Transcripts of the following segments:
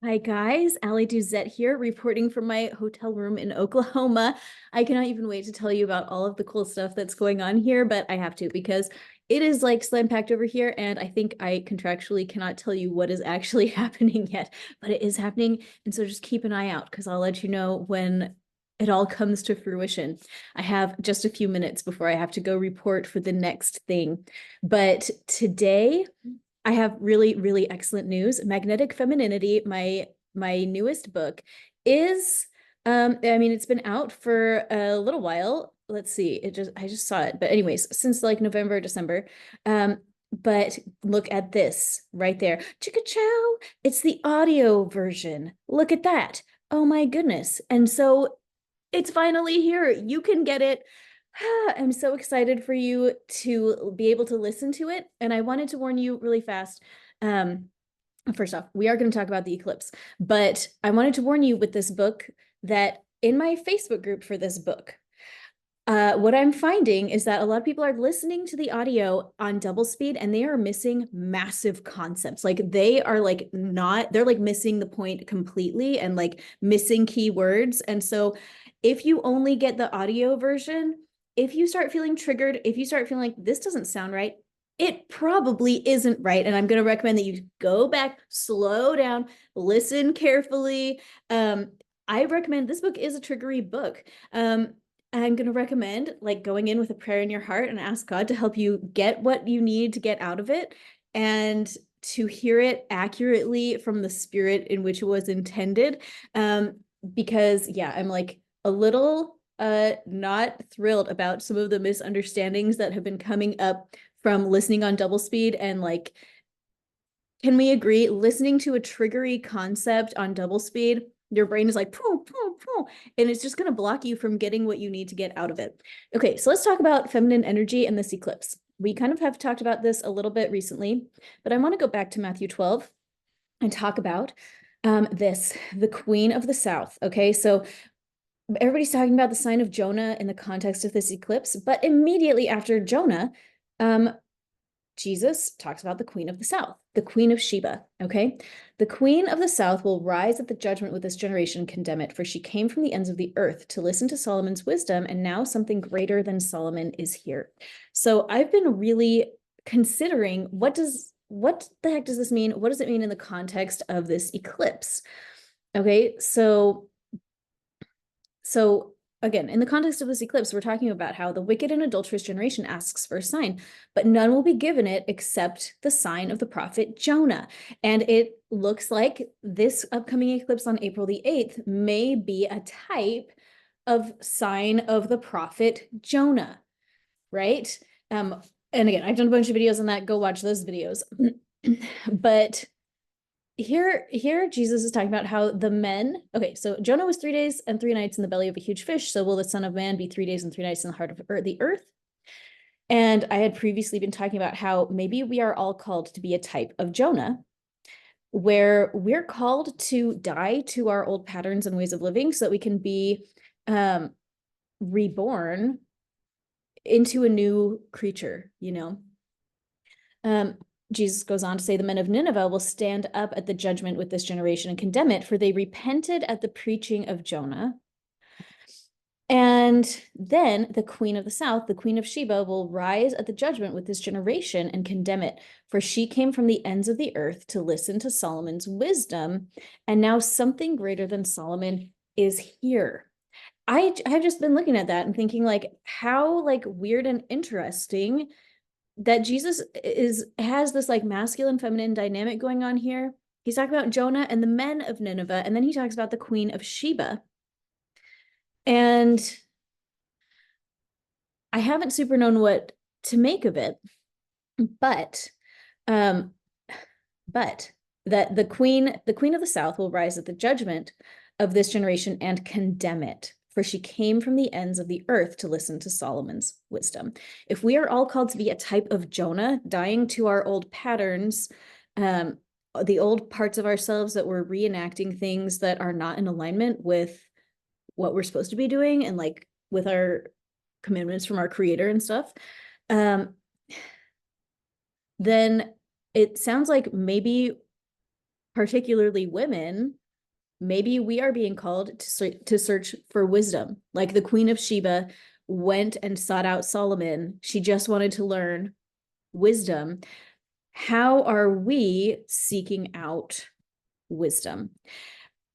Hi guys, Ali Duzette here, reporting from my hotel room in Oklahoma. I cannot even wait to tell you about all of the cool stuff that's going on here, but I have to because it is like slam packed over here, and I think I contractually cannot tell you what is actually happening yet, but it is happening, and so just keep an eye out because I'll let you know when it all comes to fruition. I have just a few minutes before I have to go report for the next thing, but today I have really, really excellent news. Magnetic Femininity, my newest book, is I mean, it's been out for a little while. Let's see, I just saw it. But anyways, since like November, December. But look at this right there. Chicka chow. It's the audio version. Look at that. Oh my goodness. And so it's finally here. You can get it. I'm so excited for you to be able to listen to it. And I wanted to warn you really fast. Um, First off, we are going to talk about the eclipse, but I wanted to warn you with this book that in my Facebook group for this book, what I'm finding is that a lot of people are listening to the audio on double speed and they are missing massive concepts. Like they are like not, they're like missing the point completely and like missing key words. And so if you only get the audio version, if you start feeling triggered, if you start feeling like this doesn't sound right, it probably isn't right. And I'm going to recommend that you go back, slow down, listen carefully. I recommend this book is a triggery book. I'm going to recommend like going in with a prayer in your heart and ask God to help you get what you need to get out of it and to hear it accurately from the spirit in which it was intended. Because yeah, I'm like a little not thrilled about some of the misunderstandings that have been coming up from listening on double speed. And like, can we agree listening to a triggery concept on double speed, your brain is like, poo, poo, poo, and it's just going to block you from getting what you need to get out of it. Okay, so let's talk about feminine energy and this eclipse. We kind of have talked about this a little bit recently, but I want to go back to Matthew 12 and talk about the Queen of the South. Okay, so everybody's talking about the sign of Jonah in the context of this eclipse, but immediately after Jonah, Jesus talks about the Queen of the South, the Queen of Sheba, okay? The Queen of the South will rise at the judgment with this generation and condemn it, for she came from the ends of the earth to listen to Solomon's wisdom, and now something greater than Solomon is here. So I've been really considering what the heck does this mean? What does it mean in the context of this eclipse? Okay, so again, in the context of this eclipse, we're talking about how the wicked and adulterous generation asks for a sign, but none will be given it except the sign of the prophet Jonah. And it looks like this upcoming eclipse on April the 8th may be a type of sign of the prophet Jonah, right? And again, I've done a bunch of videos on that. Go watch those videos. But here Jesus is talking about how the men, okay, so Jonah was 3 days and 3 nights in the belly of a huge fish, so will the Son of Man be 3 days and 3 nights in the heart of the earth? And I had previously been talking about how maybe we are all called to be a type of Jonah, where we're called to die to our old patterns and ways of living so that we can be reborn into a new creature, you know? Jesus goes on to say, the men of Nineveh will stand up at the judgment with this generation and condemn it, for they repented at the preaching of Jonah. And then the Queen of the South, the Queen of Sheba, will rise at the judgment with this generation and condemn it, for she came from the ends of the earth to listen to Solomon's wisdom, and now something greater than Solomon is here. I've just been looking at that and thinking like how like weird and interesting that Jesus has this like masculine feminine dynamic going on here. He's talking about Jonah and the men of Nineveh, and then he talks about the Queen of Sheba. And I haven't super known what to make of it, but um but that the queen of the South will rise at the judgment of this generation and condemn it, for she came from the ends of the earth to listen to Solomon's wisdom. If we are all called to be a type of Jonah, dying to our old patterns, the old parts of ourselves that we're reenacting things that are not in alignment with what we're supposed to be doing and like with our commandments from our creator and stuff, then it sounds like maybe particularly women, maybe we are being called to search for wisdom. Like the Queen of Sheba went and sought out Solomon. She just wanted to learn wisdom. How are we seeking out wisdom?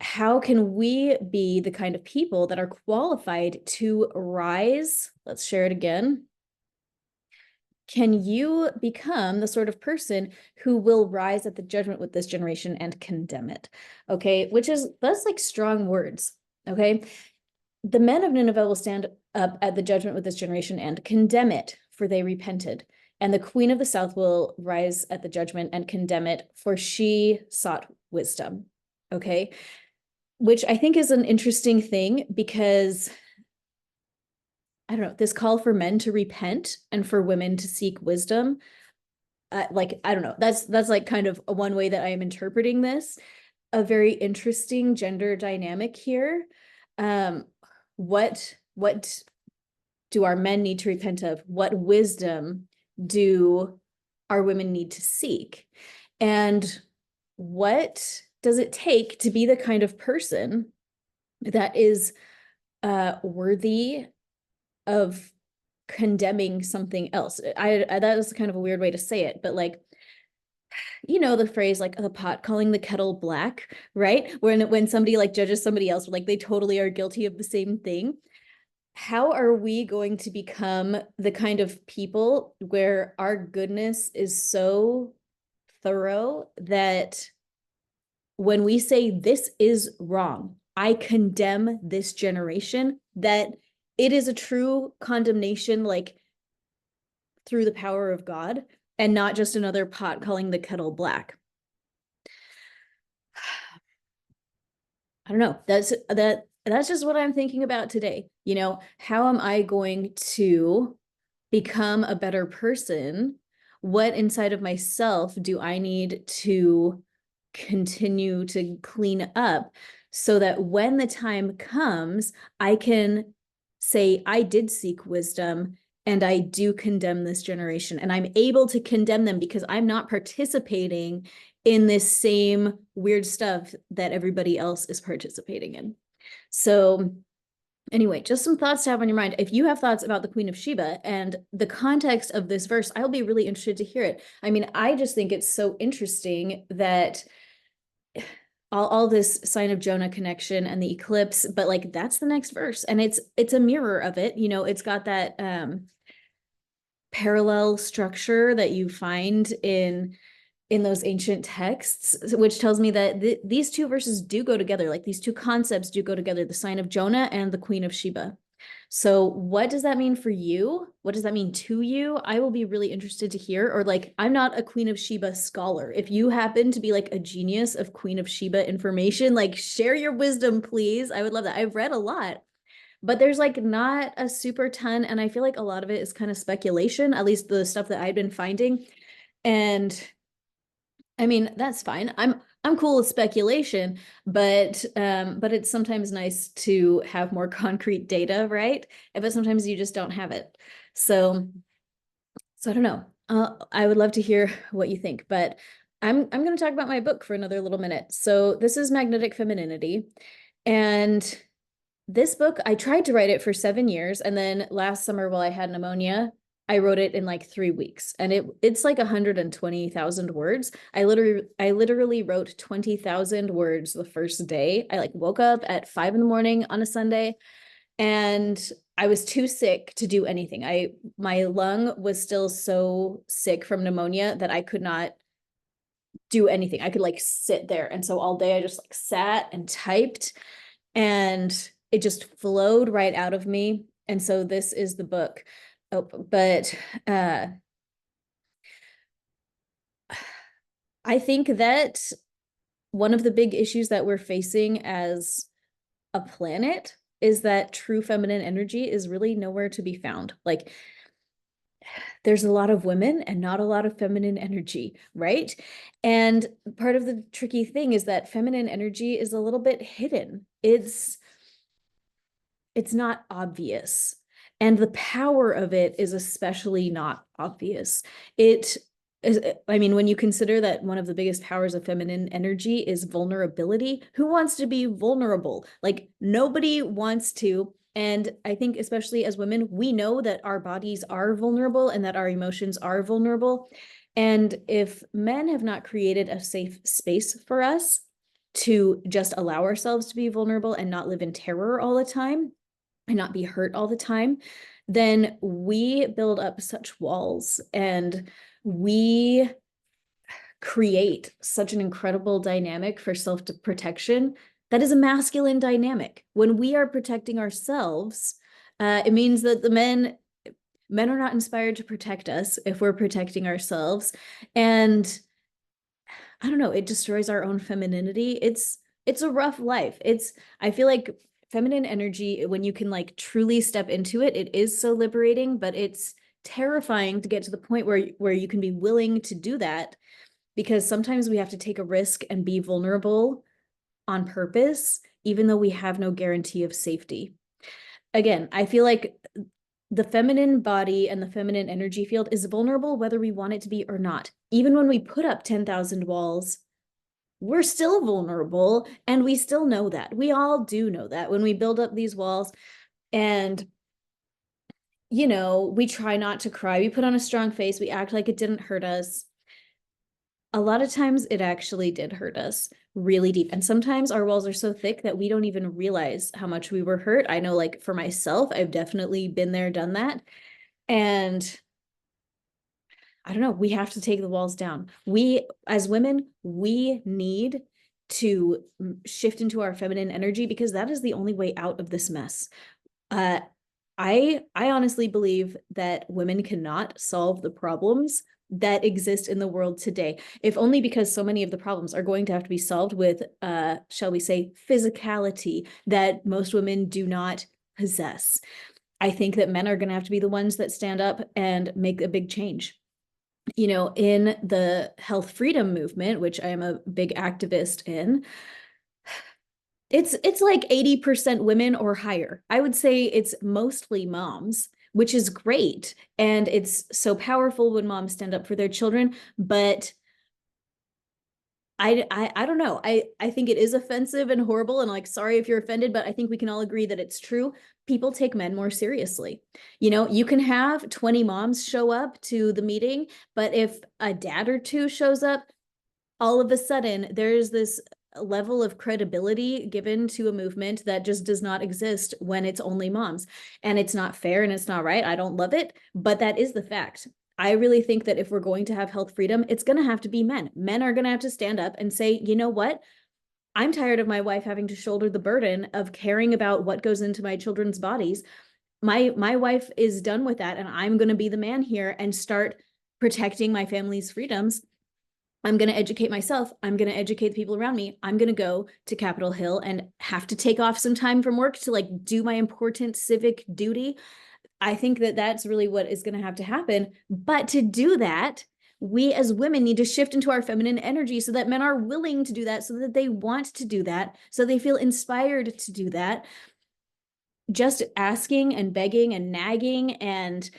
How can we be the kind of people that are qualified to rise? Let's share it again. Can you become the sort of person who will rise at the judgment with this generation and condemn it? Okay, that's like strong words. Okay, the men of Nineveh will stand up at the judgment with this generation and condemn it, for they repented. And the queen of the south will rise at the judgment and condemn it, for she sought wisdom. Okay, which I think is an interesting thing because I don't know, this call for men to repent and for women to seek wisdom. Like, I don't know, that's like kind of one way that I am interpreting this. A very interesting gender dynamic here. What do our men need to repent of? What wisdom do our women need to seek? And what does it take to be the kind of person that is worthy of condemning something else? That was kind of a weird way to say it, but like, you know, the phrase like the pot calling the kettle black, right? When somebody like judges somebody else, like they totally are guilty of the same thing. How are we going to become the kind of people where our goodness is so thorough that when we say this is wrong, I condemn this generation, that it is a true condemnation, like through the power of God, and not just another pot calling the kettle black? I don't know. That's just what I'm thinking about today. You know, how am I going to become a better person? What inside of myself do I need to continue to clean up so that when the time comes, I can say, I did seek wisdom and I do condemn this generation, and I'm able to condemn them because I'm not participating in this same weird stuff that everybody else is participating in. So anyway, just some thoughts to have on your mind. If you have thoughts about the Queen of Sheba and the context of this verse, I'll be really interested to hear it. I mean, I just think it's so interesting that all this sign of Jonah connection and the eclipse, but like that's the next verse, and it's a mirror of it. You know, it's got that parallel structure that you find in those ancient texts, which tells me that these two verses do go together. Like these two concepts do go together, the sign of Jonah and the Queen of Sheba. So what does that mean for you? What does that mean to you? I will be really interested to hear. Or like, I'm not a Queen of Sheba scholar. If you happen to be like a genius of Queen of Sheba information, like share your wisdom, please. I would love that. I've read a lot, but there's like not a super ton. And I feel like a lot of it is kind of speculation, at least the stuff that I've been finding. And I mean, that's fine. I'm cool with speculation, but it's sometimes nice to have more concrete data, right? But sometimes you just don't have it. So I don't know. I would love to hear what you think, but I'm going to talk about my book for another little minute. So this is Magnetic Femininity, and this book, I tried to write it for 7 years, and then last summer while I had pneumonia, I wrote it in like 3 weeks, and it's like 120,000 words. I literally wrote 20,000 words the first day. I like woke up at 5 in the morning on a Sunday, and I was too sick to do anything. My lung was still so sick from pneumonia that I could not do anything. I could like sit there, and so all day I just like sat and typed, and it just flowed right out of me. And so this is the book. Oh, but I think that one of the big issues that we're facing as a planet is that true feminine energy is really nowhere to be found. Like there's a lot of women and not a lot of feminine energy, right? And part of the tricky thing is that feminine energy is a little bit hidden. It's not obvious. And the power of it is especially not obvious. It I mean, when you consider that one of the biggest powers of feminine energy is vulnerability, who wants to be vulnerable? Like nobody wants to. And I think, especially as women, we know that our bodies are vulnerable and that our emotions are vulnerable. And if men have not created a safe space for us to just allow ourselves to be vulnerable and not live in terror all the time and not be hurt all the time, then we build up such walls and we create such an incredible dynamic for self-protection that is a masculine dynamic. When we are protecting ourselves, it means that the men are not inspired to protect us if we're protecting ourselves. And I don't know, it destroys our own femininity. It's a rough life. I feel like feminine energy, when you can like truly step into it, it is so liberating, but it's terrifying to get to the point where you can be willing to do that, because sometimes we have to take a risk and be vulnerable on purpose, even though we have no guarantee of safety. Again, I feel like the feminine body and the feminine energy field is vulnerable whether we want it to be or not. Even when we put up 10,000 walls, we're still vulnerable, and we still know that. We all do know that when we build up these walls. And we try not to cry, we put on a strong face, we act like it didn't hurt us. A lot of times it actually did hurt us really deep. And sometimes our walls are so thick that we don't even realize how much we were hurt. I know, like for myself, I've definitely been there, done that. And I don't know, we have to take the walls down. We, as women, we need to shift into our feminine energy, because that is the only way out of this mess. I honestly believe that women cannot solve the problems that exist in the world today, if only because so many of the problems are going to have to be solved with, shall we say, physicality that most women do not possess. I think that men are going to have to be the ones that stand up and make a big change. In the health freedom movement, which I am a big activist in, it's like 80% women or higher. I would say it's mostly moms, which is great. And it's so powerful when moms stand up for their children. But I don't know. I think it is offensive and horrible, and like, sorry if you're offended, but I think we can all agree that it's true. People take men more seriously. You can have 20 moms show up to the meeting, but if a dad or two shows up, all of a sudden there's this level of credibility given to a movement that just does not exist when it's only moms. And it's not fair and it's not right. I don't love it, but that is the fact. I really think that if we're going to have health freedom, it's going to have to be men. Men are going to have to stand up and say, you know what? I'm tired of my wife having to shoulder the burden of caring about what goes into my children's bodies. My wife is done with that, and I'm going to be the man here and start protecting my family's freedoms. I'm going to educate myself. I'm going to educate the people around me. I'm going to go to Capitol Hill and have to take off some time from work to like do my important civic duty. I think that that's really what is going to have to happen. But to do that, we as women need to shift into our feminine energy so that men are willing to do that, so that they want to do that, so they feel inspired to do that. Just asking and begging and nagging and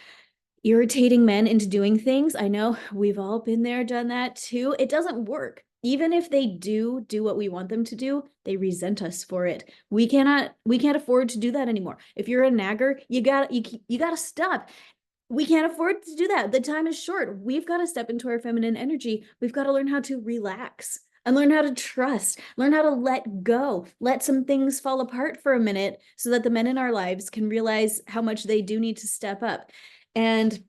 irritating men into doing things, I know we've all been there, done that too. It doesn't work. Even if they do what we want them to do, they resent us for it. We can't afford to do that anymore. If you're a nagger, you gotta stop. We can't afford to do that. The time is short. We've got to step into our feminine energy. We've got to learn how to relax and learn how to trust, learn how to let go, let some things fall apart for a minute so that the men in our lives can realize how much they do need to step up. And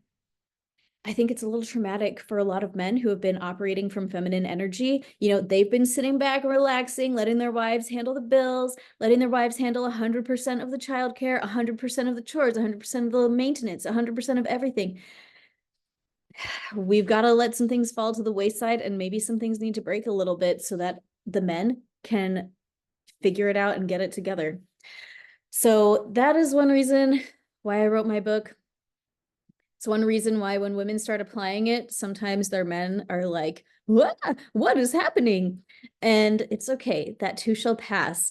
I think it's a little traumatic for a lot of men who have been operating from feminine energy. They've been sitting back, relaxing, letting their wives handle the bills, letting their wives handle 100% of the childcare, 100% of the chores, 100% of the maintenance, 100% of everything. We've got to let some things fall to the wayside, and maybe some things need to break a little bit so that the men can figure it out and get it together. So that is one reason why I wrote my book. It's one reason why when women start applying it, sometimes their men are like, what is happening? And it's okay. That too shall pass.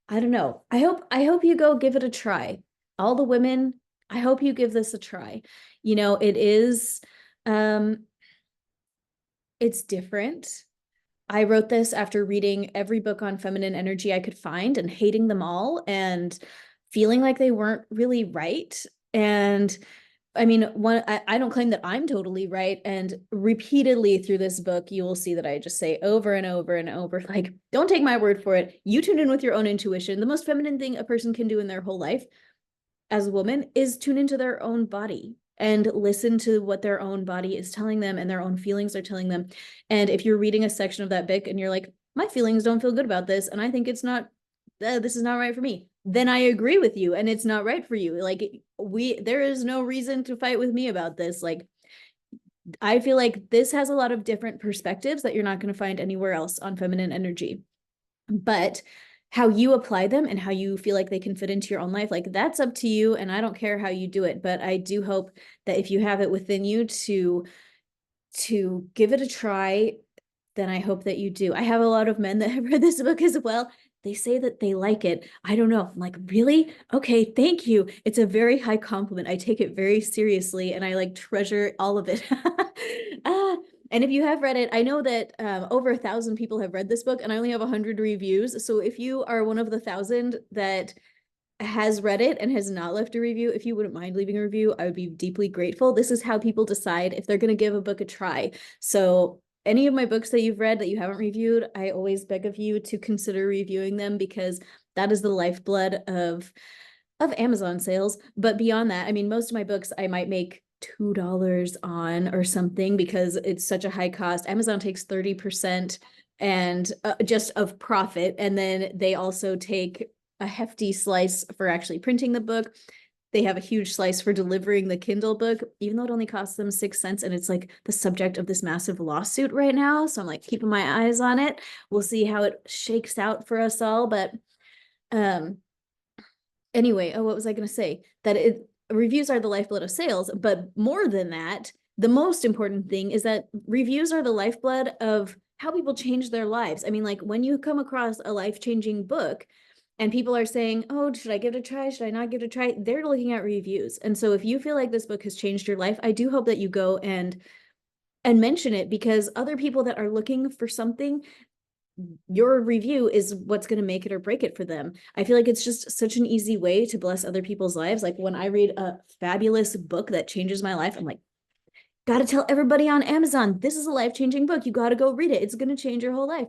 I don't know. I hope you go give it a try. All the women, I hope you give this a try. It is, It's different. I wrote this after reading every book on feminine energy I could find and hating them all and feeling like they weren't really right. And I mean, I don't claim that I'm totally right. And repeatedly through this book, you will see that I just say over and over and over, like, don't take my word for it. You tune in with your own intuition. The most feminine thing a person can do in their whole life as a woman is tune into their own body and listen to what their own body is telling them and their own feelings are telling them. And if you're reading a section of that book and you're like, my feelings don't feel good about this, and I think it's not, this is not right for me, then I agree with you and it's not right for you. Like, there is no reason to fight with me about this. Like, I feel like this has a lot of different perspectives that you're not going to find anywhere else on feminine energy. But how you apply them and how you feel like they can fit into your own life, like, that's up to you. And I don't care how you do it, but I do hope that if you have it within you to give it a try, then I hope that you do. I have a lot of men that have read this book as well. They say that they like it. I don't know. I'm like, really? Okay, thank you. It's a very high compliment. I take it very seriously and I like treasure all of it. And if you have read it, I know that over 1,000 people have read this book and I only have 100 reviews. So if you are one of the 1,000 that has read it and has not left a review, if you wouldn't mind leaving a review, I would be deeply grateful. This is how people decide if they're going to give a book a try. So any of my books that you've read that you haven't reviewed, I always beg of you to consider reviewing them, because that is the lifeblood of Amazon sales. But beyond that, I mean, most of my books I might make $2 on or something because it's such a high cost. Amazon takes 30% and just of profit, and then they also take a hefty slice for actually printing the book. They have a huge slice for delivering the Kindle book, even though it only costs them 6 cents. And it's like the subject of this massive lawsuit right now. So I'm like keeping my eyes on it. We'll see how it shakes out for us all. But anyway, what was I going to say? That reviews are the lifeblood of sales. But more than that, the most important thing is that reviews are the lifeblood of how people change their lives. I mean, like, when you come across a life-changing book, and people are saying, oh, should I give it a try? Should I not give it a try? They're looking at reviews. And so if you feel like this book has changed your life, I do hope that you go and mention it, because other people that are looking for something, your review is what's going to make it or break it for them. I feel like it's just such an easy way to bless other people's lives. Like, when I read a fabulous book that changes my life, I'm like, got to tell everybody on Amazon, this is a life-changing book. You got to go read it. It's going to change your whole life.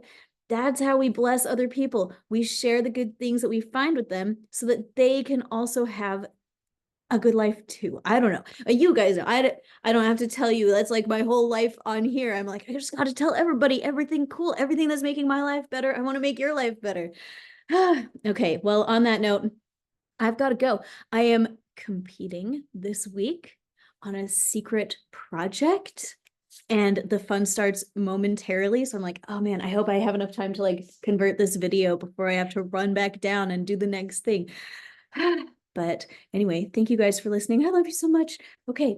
That's how we bless other people. We share the good things that we find with them so that they can also have a good life too. I don't know. You guys know, I don't have to tell you. That's like my whole life on here. I'm like, I just got to tell everybody everything cool, everything that's making my life better. I want to make your life better. Okay, well, on that note, I've got to go. I am competing this week on a secret project, and the fun starts momentarily. So I'm like, oh man, I hope I have enough time to like convert this video before I have to run back down and do the next thing. But anyway, thank you guys for listening. I love you so much. Okay.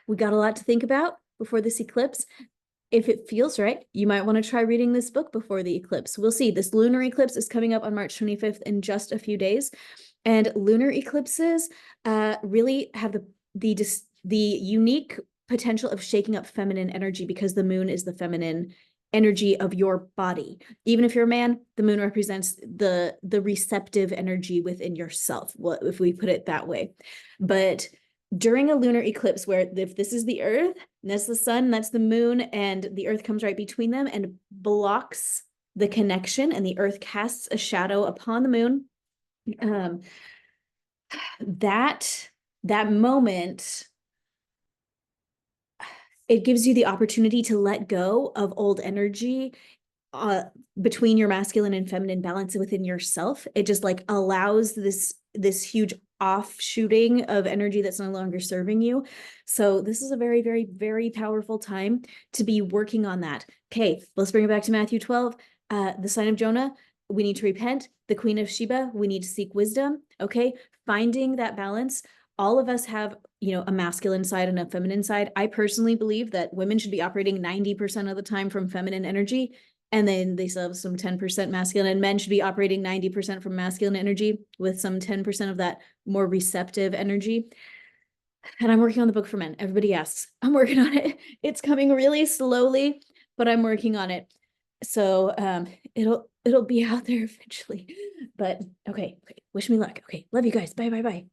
We got a lot to think about before this eclipse. If it feels right, you might want to try reading this book before the eclipse. We'll see. This lunar eclipse is coming up on March 25th in just a few days. And lunar eclipses really have the unique potential of shaking up feminine energy, because the moon is the feminine energy of your body. Even if you're a man, the moon represents the receptive energy within yourself, well, if we put it that way. But during a lunar eclipse, where if this is the earth, and that's the sun, that's the moon, and the earth comes right between them and blocks the connection, and the earth casts a shadow upon the moon, that moment, it gives you the opportunity to let go of old energy between your masculine and feminine balance within yourself. It just like allows this huge offshooting of energy that's no longer serving you. So this is a very, very, very powerful time to be working on that. Okay, let's bring it back to Matthew 12. The sign of Jonah, we need to repent. The Queen of Sheba, we need to seek wisdom. Okay, finding that balance. All of us have, a masculine side and a feminine side. I personally believe that women should be operating 90% of the time from feminine energy, and then they still have some 10% masculine, and men should be operating 90% from masculine energy with some 10% of that more receptive energy. And I'm working on the book for men. Everybody asks. I'm working on it. It's coming really slowly, but I'm working on it. So it'll be out there eventually. But okay, wish me luck. Okay, love you guys. Bye, bye, bye.